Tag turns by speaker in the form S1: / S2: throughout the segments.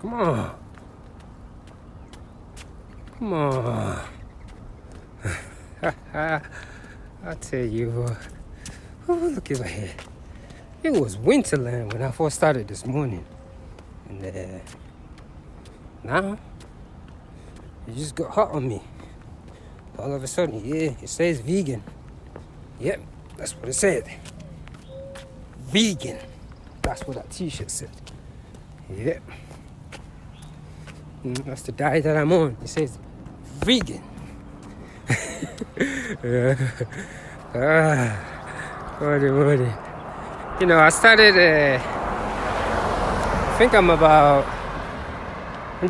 S1: Come on. Come on. I tell you, look over here. It was winterland when I first started this morning. And now, it just got hot on me. All of a sudden, yeah, it says vegan. Yep, that's what it said. Vegan. That's what that t-shirt said. Yep. That's the diet that I'm on. It says vegan. What? You know, I started, I think I'm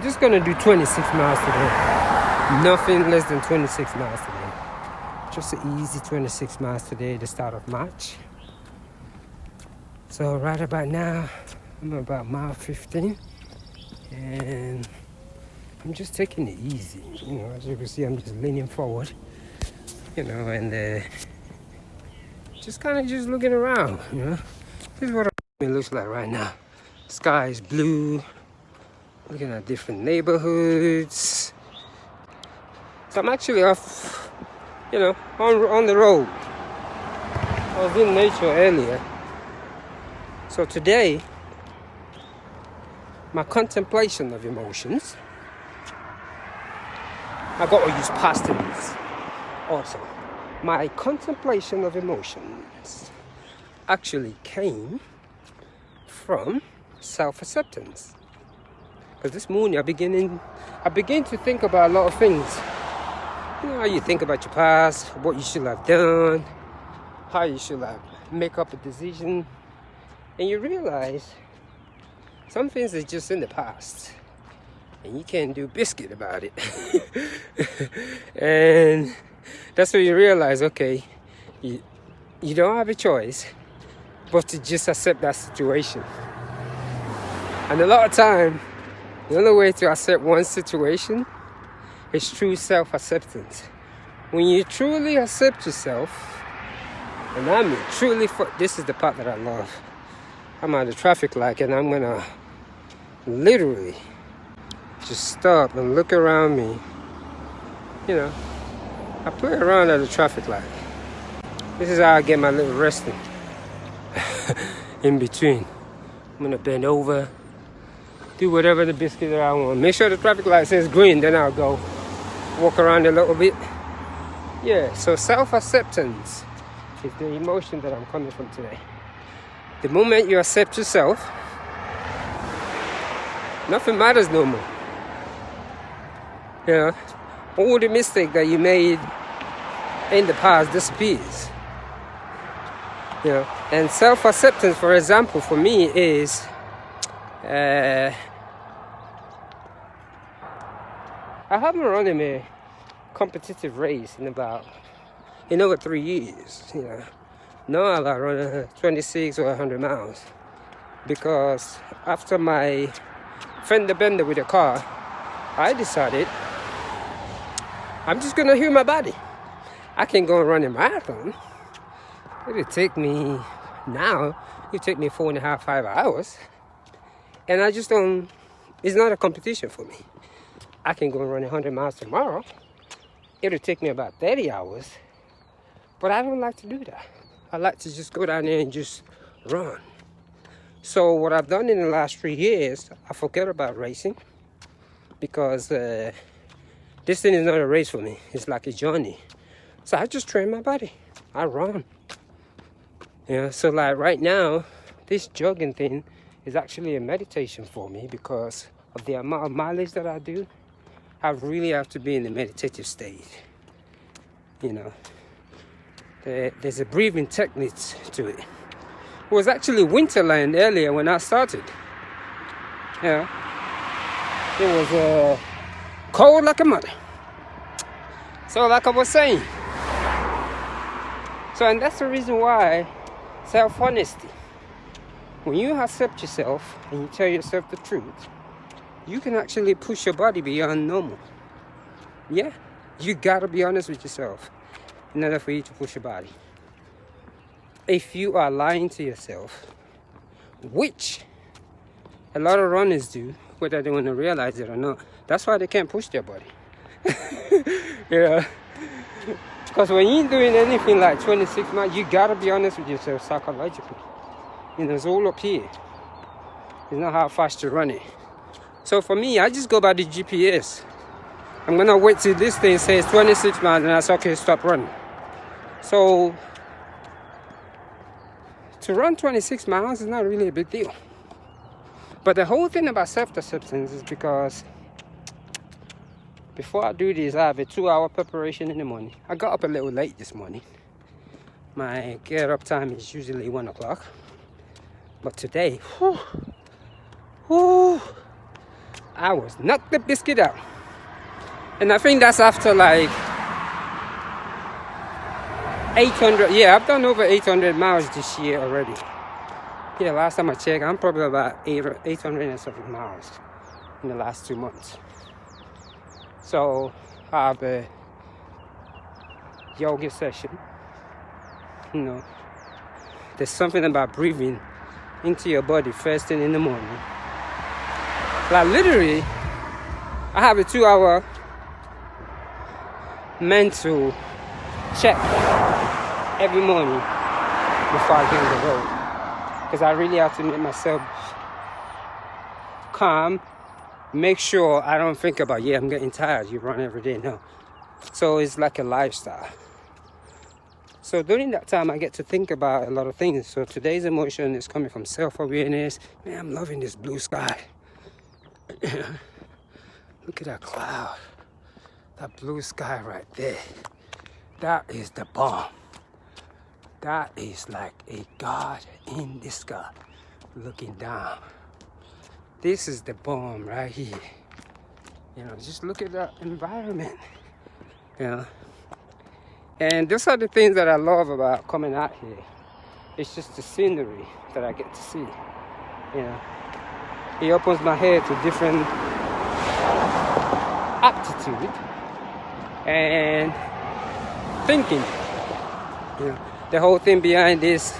S1: just going to do 26 miles today. Nothing less than 26 miles today. Just an easy 26 miles today, the start of March. So right about now, I'm about mile 15. And I'm just taking it easy. You know, as you can see, I'm just leaning forward. You know, and just kind of just looking around, you know. This is what it looks like right now. Sky is blue. Looking at different neighborhoods. So I'm actually off, you know, on the road. I was in nature earlier. So today, my contemplation of emotions, I got to use past tense also. My contemplation of emotions actually came from self-acceptance. Because this morning I begin to think about a lot of things. You know, how you think about your past, what you should have done, how you should have make up a decision, and you realize some things are just in the past, and you can't do biscuit about it. And that's when you realize, okay, you don't have a choice but to just accept that situation. And a lot of time, the only way to accept one situation is through self-acceptance. When you truly accept yourself, and I mean truly, this is the part that I love. I'm at the traffic light and I'm gonna literally just stop and look around me. You know, I play around at the traffic light. This is how I get my little resting in between. I'm gonna bend over, do whatever the biscuit that I want. Make sure the traffic light says green, then I'll go walk around a little bit. Yeah, so self-acceptance is the emotion that I'm coming from today. The moment you accept yourself, nothing matters no more. Yeah, all the mistake that you made in the past disappears. Yeah, and self-acceptance, for example, for me is I haven't run in a competitive race in over 3 years. You know, now I run 26 or 100 miles because after my fender bender with a car, I decided I'm just gonna heal my body. I can go and run a marathon. It'll take me 4.5, 5 hours. And I just don't, it's not a competition for me. I can go and run 100 miles tomorrow. It'll take me about 30 hours. But I don't like to do that. I like to just go down there and just run. So what I've done in the last 3 years, I forget about racing. Because this thing is not a race for me. It's like a journey. So I just train my body. I run. Yeah, so like right now, this jogging thing is actually a meditation for me because of the amount of mileage that I do. I really have to be in the meditative state. You know, there's a breathing technique to it. It was actually winterland earlier when I started. Yeah, it was cold like a mother. So like I was saying. So, and that's the reason why self-honesty. When you accept yourself and you tell yourself the truth, you can actually push your body beyond normal. Yeah, you gotta be honest with yourself in order for you to push your body. If you are lying to yourself, which a lot of runners do, whether they want to realize it or not. That's why they can't push their body. Yeah. Because when you're doing anything like 26 miles, you gotta be honest with yourself psychologically. It's all up here. It's not how fast you run it. So for me, I just go by the GPS. I'm gonna wait till this thing says 26 miles and I say, okay, stop running. So to run 26 miles is not really a big deal. But the whole thing about self-acceptance is because before I do this, I have a 2-hour preparation in the morning. I got up a little late this morning. My get-up time is usually 1 o'clock. But today, I was knocked the biscuit out. And I think that's after like 800. Yeah, I've done over 800 miles this year already. Yeah, last time I checked, I'm probably about 800 and something miles in the last 2 months. So I have a yoga session. There's something about breathing into your body first thing in the morning. Like literally, I have a 2-hour mental check every morning before I get on the road. Because I really have to make myself calm, make sure I don't think about, I'm getting tired, you run every day. No. So it's like a lifestyle. So during that time, I get to think about a lot of things. So today's emotion is coming from self-awareness. Man, I'm loving this blue sky. Look at that cloud. That blue sky right there. That is the bomb. That is like a God in the sky looking down. This is the bomb right here. Just look at that environment. And those are the things that I love about coming out here. It's just the scenery that I get to see. It opens my head to different aptitude and thinking. The whole thing behind this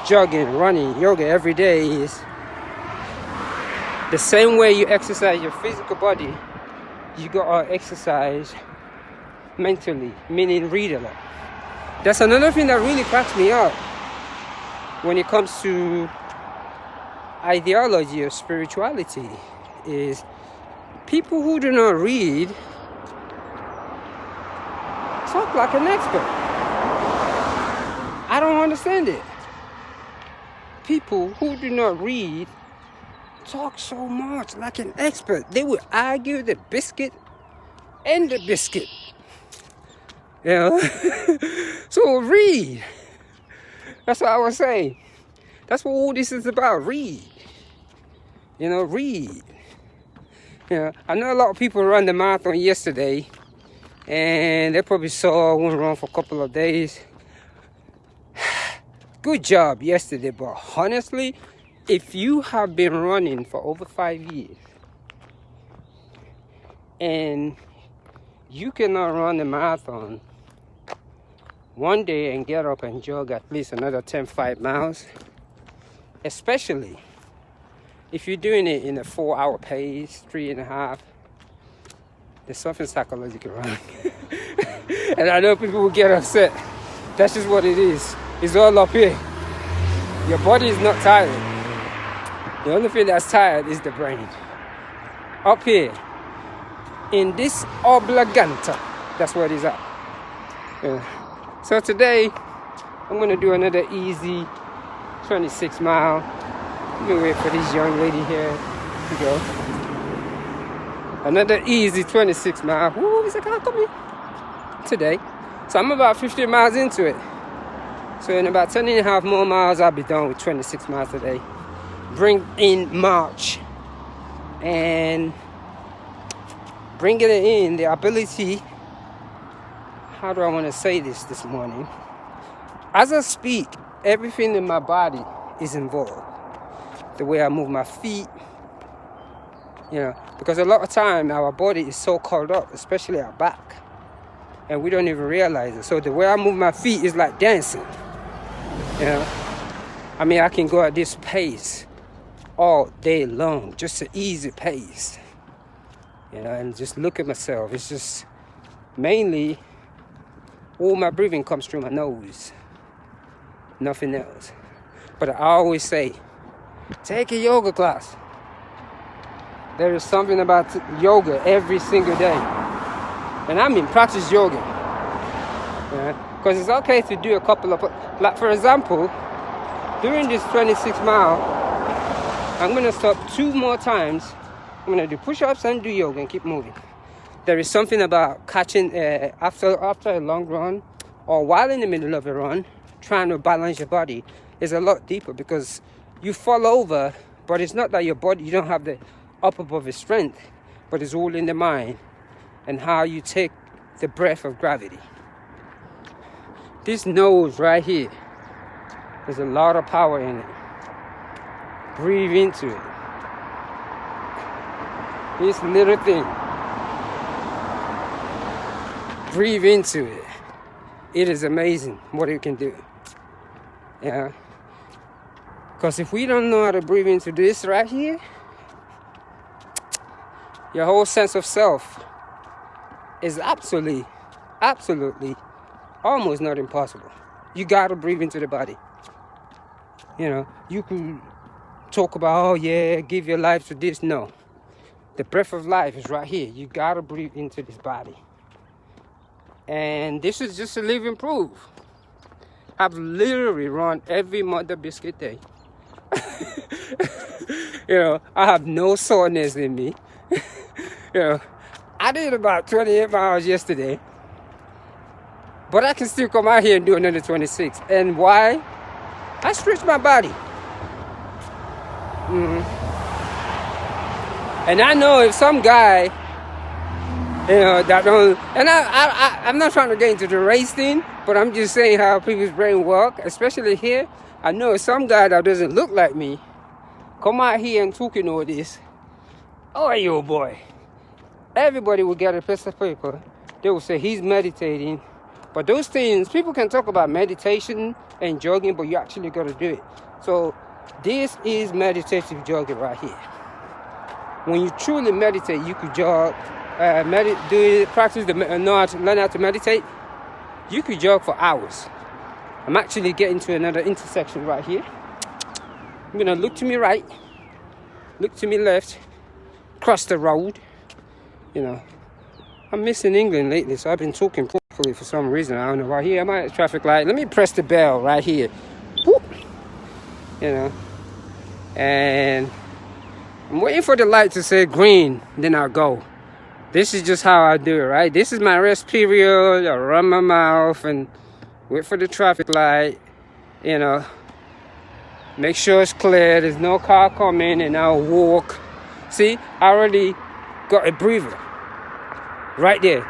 S1: jogging, running, yoga every day is the same way you exercise your physical body, you gotta exercise mentally, meaning read a lot. That's another thing that really cracks me up when it comes to ideology of spirituality is people who do not read talk like an expert. I don't understand it. People who do not read talk so much like an expert. They will argue the biscuit and the biscuit. So read. That's what I was saying. That's what all this is about. Read. Read. I know a lot of people ran the marathon yesterday, and they probably saw I went around for a couple of days. Good job yesterday, but honestly, if you have been running for over 5 years and you cannot run a marathon one day and get up and jog at least another 5 miles, especially if you're doing it in a 4-hour pace, 3.5, there's something psychological wrong. And I know people will get upset. That's just what it is. It's all up here. Your body is not tired. The only thing that's tired is the brain. Up here, in this oblongata, that's what it's at. So today, I'm going to do another easy 26 mile. Let me wait for this young lady here to go. Another easy 26 mile. Ooh, is a car coming? Today. So I'm about 50 miles into it. So in about 10.5 more miles, I'll be done with 26 miles today. Bring in March. And bringing it in, the ability, how do I want to say this morning? As I speak, everything in my body is involved. The way I move my feet, because a lot of time our body is so curled up, especially our back, and we don't even realize it. So the way I move my feet is like dancing. I can go at this pace all day long, just an easy pace. And just look at myself. It's just mainly all my breathing comes through my nose, nothing else. But I always say, take a yoga class. There is something about yoga every single day. And I mean practice yoga. Because it's okay to do a couple of, like for example, during this 26 mile, I'm going to stop 2 more times. I'm going to do push-ups and do yoga and keep moving. There is something about catching, after a long run, or while in the middle of a run, trying to balance your body is a lot deeper, because you fall over, but it's not that your body, you don't have the upper body strength, but it's all in the mind and how you take the breath of gravity. This nose right here, there's a lot of power in it. Breathe into it. This little thing. Breathe into it. It is amazing what it can do. Yeah. Because if we don't know how to breathe into this right here, your whole sense of self is absolutely almost not impossible. You gotta breathe into the body. You could talk about, oh yeah, give your life to this. No. The breath of life is right here. You gotta breathe into this body. And this is just a living proof. I've literally run every Mother Biscuit day. I have no soreness in me. I did about 28 miles yesterday. But I can still come out here and do another 26. And why? I stretch my body. And I know if some guy, that don't, and I'm not trying to get into the race thing, but I'm just saying how people's brain work, especially here. I know if some guy that doesn't look like me come out here and talking all this, oh, yo, boy. Everybody will get a piece of paper. They will say he's meditating. But those things, people can talk about meditation and jogging, but you actually got to do it. So this is meditative jogging right here. When you truly meditate, you could jog, learn how to meditate. You could jog for hours. I'm actually getting to another intersection right here. I'm going to look to my right, look to my left, cross the road. I'm missing England lately, so I've been talking properly for some reason. I don't know why. Here, I'm at a traffic light. Let me press the bell right here. Whoop. And I'm waiting for the light to say green, then I'll go. This is just how I do it, right? This is my rest period. I run my mouth and wait for the traffic light, make sure it's clear, there's no car coming, and I'll walk. See, I already got a breather right there.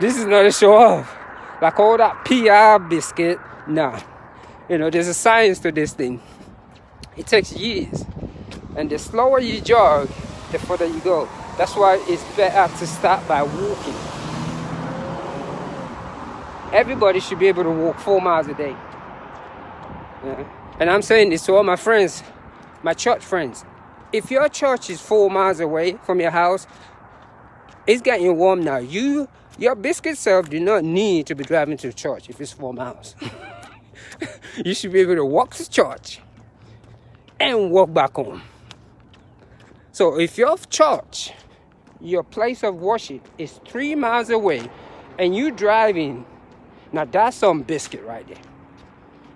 S1: This is not a show off. Like all that PR biscuit, nah. There's a science to this thing. It takes years. And the slower you jog, the further you go. That's why it's better to start by walking. Everybody should be able to walk 4 miles a day. Yeah. And I'm saying this to all my friends, my church friends. If your church is 4 miles away from your house, it's getting warm now. Your biscuit self do not need to be driving to church if it's 4 miles. You should be able to walk to church and walk back home. So if your church, your place of worship is 3 miles away and you driving, now that's some biscuit right there.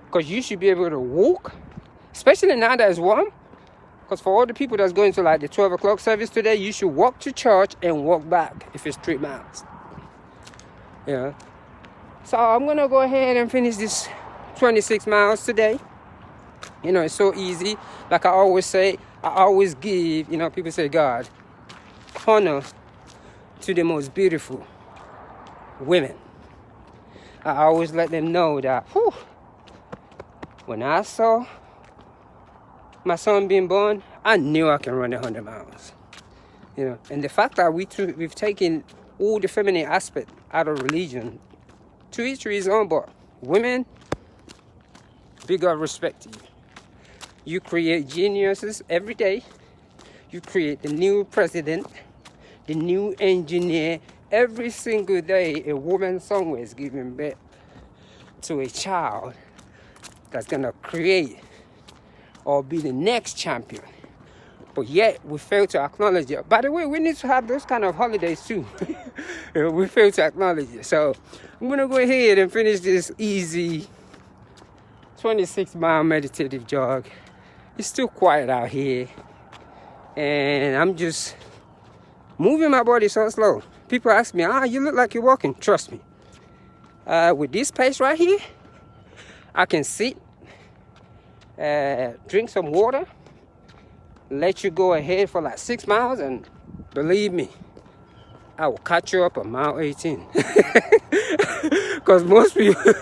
S1: Because you should be able to walk, especially now that it's warm. Because for all the people that's going to like the 12 o'clock service today, you should walk to church and walk back if it's 3 miles. Yeah. So I'm going to go ahead and finish this 26 miles today. It's so easy. Like I always say, I always give, people say, God, honor to the most beautiful women. I always let them know that, when I saw my son being born, I knew I can run 100 miles. And the fact that we've taken all the feminine aspect out of religion, to each his own, but women, big up respect to you. You create geniuses every day. You create the new president, the new engineer. Every single day, a woman somewhere is giving birth to a child that's gonna create or be the next champion. But yet, we fail to acknowledge it. By the way, we need to have those kind of holidays too. We fail to acknowledge it. So, I'm gonna go ahead and finish this easy 26-mile meditative jog. It's still quiet out here. And I'm just moving my body so slow. People ask me, you look like you're walking. Trust me. With this pace right here, I can sit, drink some water, let you go ahead for like 6 miles, and believe me, I will catch you up on mile 18. Because most people,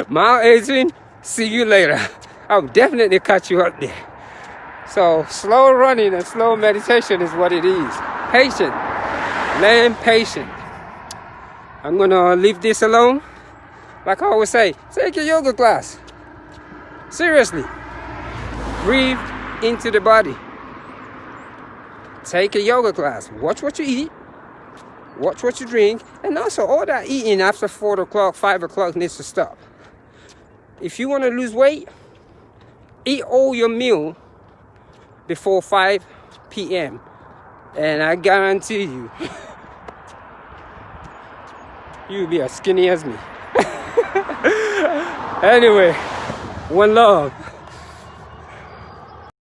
S1: mile 18, see you later. I'll definitely catch you up there. So slow running and slow meditation is what it is. Patient. Learn patient. I'm gonna leave this alone. Like I always say, take a yoga class. Seriously. Breathe into the body. Take a yoga class. Watch what you eat. Watch what you drink. And also, all that eating after 4 o'clock, 5 o'clock needs to stop. If you want to lose weight, eat all your meal before 5 p.m. And I guarantee you, you'll be as skinny as me. Anyway, one love.